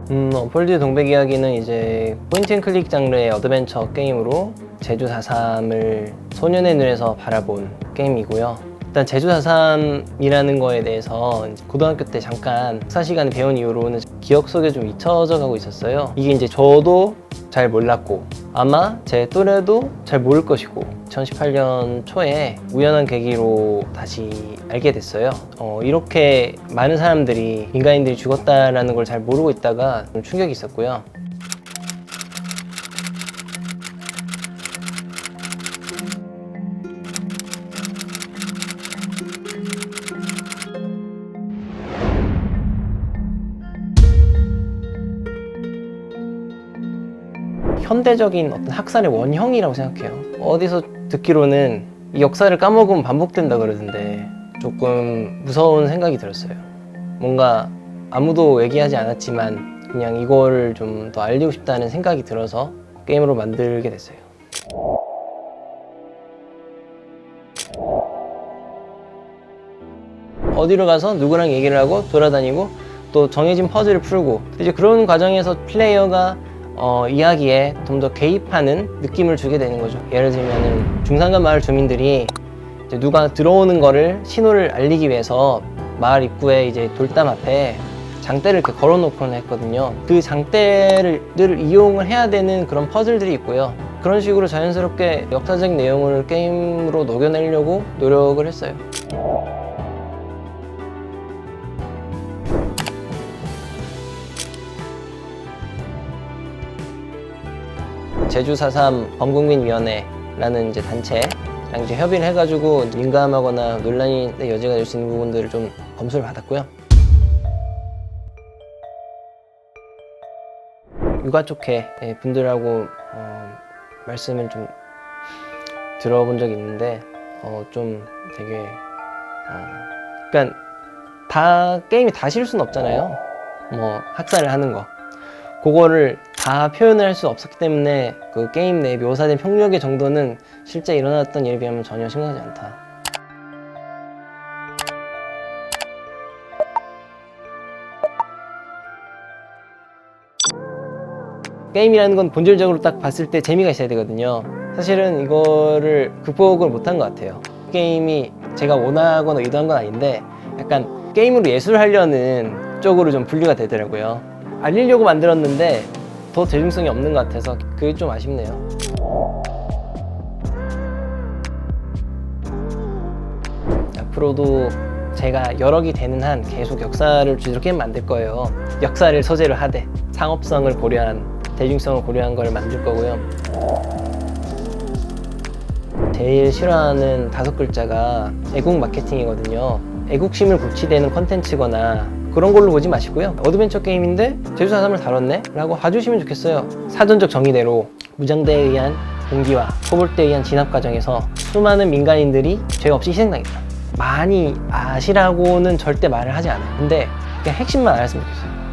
폴드 동백 이야기는 이제 포인트앤클릭 장르의 어드벤처 게임으로 제주 4.3을 소년의 눈에서 바라본 게임이고요. 일단 제주 4.3이라는 거에 대해서 고등학교 때 잠깐 학사 시간에 배운 이후로는 기억 속에 좀 잊혀져 가고 있었어요. 이게 이제 저도 잘 몰랐고 아마 제 또래도 잘 모를 것이고 2018년 초에 우연한 계기로 다시 알게 됐어요. 이렇게 많은 사람들이, 민간인들이 죽었다라는 걸 잘 모르고 있다가 좀 충격이 있었고요. 현대적인 어떤 학살의 원형이라고 생각해요. 어디서 듣기로는 이 역사를 까먹으면 반복된다 그러던데 조금 무서운 생각이 들었어요. 뭔가 아무도 얘기하지 않았지만 그냥 이거를 좀 더 알리고 싶다는 생각이 들어서 게임으로 만들게 됐어요. 어디로 가서 누구랑 얘기를 하고 돌아다니고 또 정해진 퍼즐을 풀고 이제 그런 과정에서 플레이어가 이야기에 좀 더 개입하는 느낌을 주게 되는 거죠. 예를 들면은 중산간 마을 주민들이 이제 누가 들어오는 거를 신호를 알리기 위해서 마을 입구에 이제 돌담 앞에 장대를 이렇게 걸어 놓곤 했거든요. 그 장대를 이용을 해야 되는 그런 퍼즐들이 있고요. 그런 식으로 자연스럽게 역사적 내용을 게임으로 녹여내려고 노력을 했어요. 제주 4.3 범국민위원회라는 이제 단체랑 이제 협의를 해가지고 민감하거나 논란의 여지가 될 수 있는 부분들을 좀 검수를 받았고요. 유가족회 분들하고 말씀을 좀 들어본 적이 있는데 좀 되게 그러니까 다 게임이 다 실수는 없잖아요. 뭐 학살을 하는 거 그거를 다 표현을 할 수 없었기 때문에 그 게임 내에 묘사된 폭력의 정도는 실제 일어났던 일에 비하면 전혀 심각하지 않다. 게임이라는 건 본질적으로 딱 봤을 때 재미가 있어야 되거든요. 사실은 이거를 극복을 못한 것 같아요. 게임이 제가 원하거나 의도한 건 아닌데 약간 게임으로 예술을 하려는 쪽으로 좀 분류가 되더라고요. 알리려고 만들었는데 더 대중성이 없는 것 같아서 그게 좀 아쉽네요. 앞으로도 제가 여력이 되는 한 계속 역사를 이렇게 만들 거예요. 역사를 소재로 하되 상업성을 고려한, 대중성을 고려한 걸 만들 거고요. 제일 싫어하는 5글자가 애국 마케팅이거든요. 애국심을 고취되는 콘텐츠거나 그런 걸로 보지 마시고요. 어드벤처 게임인데 제주 4.3을 다뤘네? 라고 봐주시면 좋겠어요. 사전적 정의대로 무장대에 의한 공기와 포볼대에 의한 진압 과정에서 수많은 민간인들이 죄 없이 희생당했다. 많이 아시라고는 절대 말을 하지 않아요. 근데 그냥 핵심만 알았으면 좋겠어요.